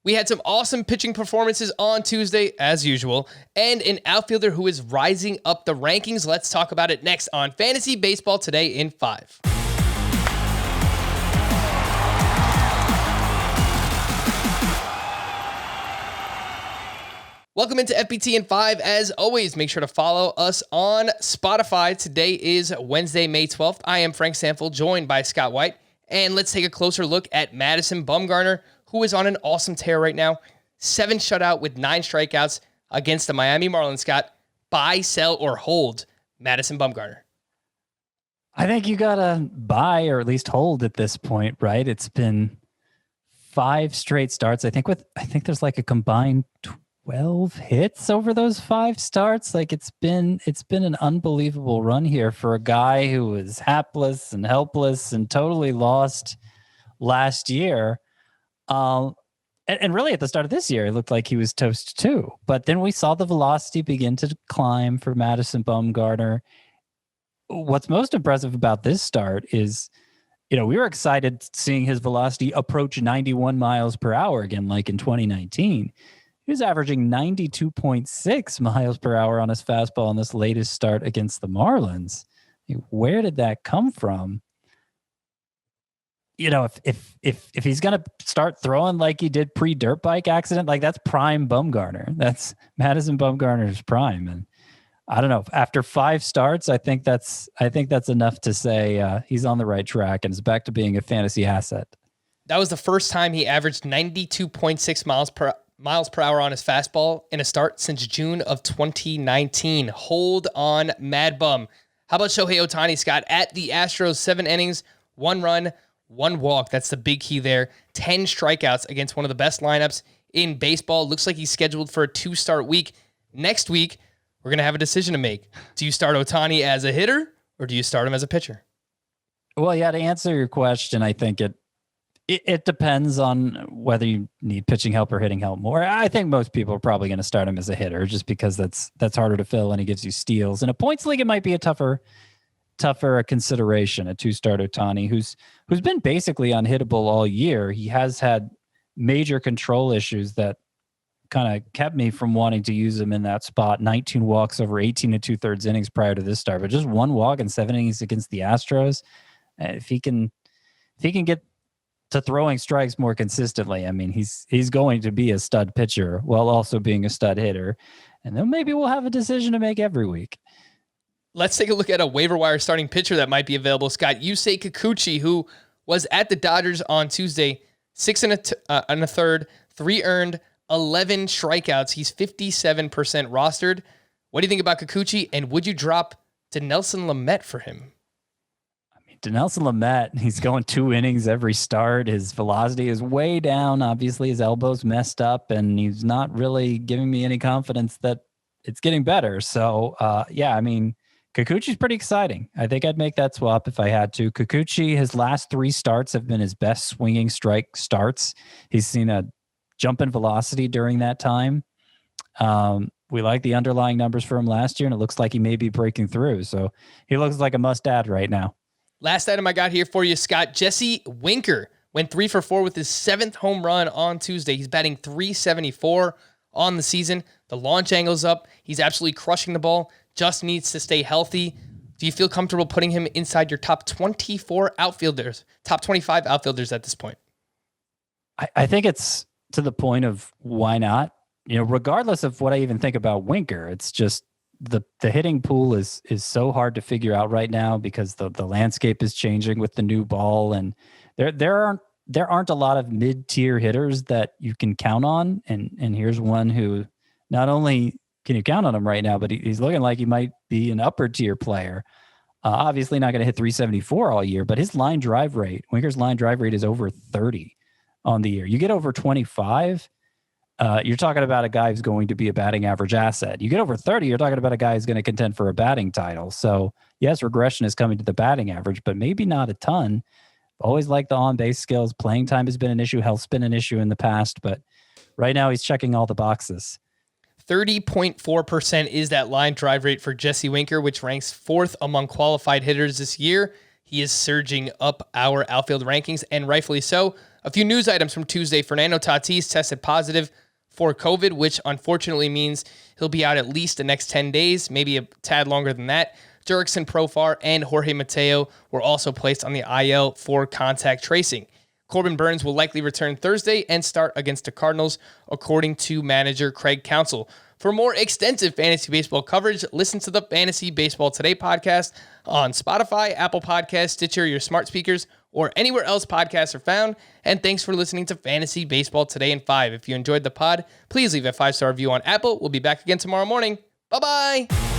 We had some awesome pitching performances on Tuesday, as usual, and an outfielder who is rising up the rankings. Let's talk about it next on Fantasy Baseball Today in 5. Welcome into FBT in 5. As always, make sure to follow us on Spotify. Today is Wednesday, May 12th. I am Frank Sample, joined by Scott White. And let's take a closer look at Madison Bumgarner, who is on an awesome tear right now. 7 shutout with 9 strikeouts against the Miami Marlins. Scott, buy, sell, or hold Madison Bumgarner? I think you got to buy or at least hold at this point, right? It's been 5 straight starts. I think there's like a combined 12 hits over those 5 starts. Like it's been an unbelievable run here for a guy who was hapless and helpless and totally lost last year. And really at the start of this year, it looked like he was toast too. But then we saw the velocity begin to climb for Madison Bumgarner. What's most impressive about this start is, we were excited seeing his velocity approach 91 miles per hour again, like in 2019. He was averaging 92.6 miles per hour on his fastball in this latest start against the Marlins. Where did that come from? If he's going to start throwing like he did pre-dirt bike accident, like that's prime Bumgarner. That's Madison Bumgarner's prime. And I don't know, after 5 starts, I think that's enough to say he's on the right track and is back to being a fantasy asset. That was the first time he averaged 92.6 miles per hour on his fastball in a start since June of 2019. Hold on, Mad Bum. How about Shohei Ohtani, Scott? At the Astros, 7 innings, 1 run, 1 walk. That's the big key there. 10 strikeouts against one of the best lineups in baseball. Looks like he's scheduled for a 2-start week. Next week, we're going to have a decision to make. Do you start Ohtani as a hitter or do you start him as a pitcher? Well, yeah, to answer your question, I think it depends on whether you need pitching help or hitting help more. I think most people are probably going to start him as a hitter just because that's harder to fill and he gives you steals. In a points league, it might be a tougher consideration, a 2-start Ohtani, who's been basically unhittable all year. He has had major control issues that kind of kept me from wanting to use him in that spot. 19 walks over 18 2/3 innings prior to this start, but just 1 walk in 7 innings against the Astros. If he can get to throwing strikes more consistently, I mean, he's going to be a stud pitcher while also being a stud hitter. And then maybe we'll have a decision to make every week. Let's take a look at a waiver wire starting pitcher that might be available, Scott. Yusei Kikuchi, who was at the Dodgers on Tuesday, 6 1/3, 3 earned, 11 strikeouts. He's 57% rostered. What do you think about Kikuchi, and would you drop Dinelson Lamet for him? I mean, Dinelson Lamet, he's going 2 innings every start. His velocity is way down. Obviously, his elbow's messed up, and he's not really giving me any confidence that it's getting better. So, yeah, I mean, Kikuchi's pretty exciting. I think I'd make that swap if I had to. Kikuchi, his last 3 starts have been his best swinging strike starts. He's seen a jump in velocity during that time. We like the underlying numbers for him last year, and it looks like he may be breaking through. So he looks like a must-add right now. Last item I got here for you, Scott. Jesse Winker went 3 for 4 with his 7th home run on Tuesday. He's batting .374 on the season. The launch angle's up. He's absolutely crushing the ball. Just needs to stay healthy. Do you feel comfortable putting him inside your top 24 outfielders, top 25 outfielders at this point? I think it's to the point of why not? Regardless of what I even think about Winker, it's just the hitting pool is so hard to figure out right now because the landscape is changing with the new ball, and there aren't a lot of mid-tier hitters that you can count on. And here's one who not only can you count on him right now, but he's looking like he might be an upper tier player. Obviously not going to hit 374 all year, but his line drive rate, Winker's line drive rate is over 30 on the year. You get over 25, you're talking about a guy who's going to be a batting average asset. You get over 30, you're talking about a guy who's going to contend for a batting title. So yes, regression is coming to the batting average, but maybe not a ton. Always like the on-base skills. Playing time has been an issue. Health's been an issue in the past, but right now he's checking all the boxes. 30.4% is that line drive rate for Jesse Winker, which ranks 4th among qualified hitters this year. He is surging up our outfield rankings, and rightfully so. A few news items from Tuesday. Fernando Tatis tested positive for COVID, which unfortunately means he'll be out at least the next 10 days, maybe a tad longer than that. Jurickson Profar and Jorge Mateo were also placed on the IL for contact tracing. Corbin Burns will likely return Thursday and start against the Cardinals, according to manager Craig Counsell. For more extensive fantasy baseball coverage, listen to the Fantasy Baseball Today podcast on Spotify, Apple Podcasts, Stitcher, your smart speakers, or anywhere else podcasts are found. And thanks for listening to Fantasy Baseball Today in 5. If you enjoyed the pod, please leave a 5-star review on Apple. We'll be back again tomorrow morning. Bye-bye.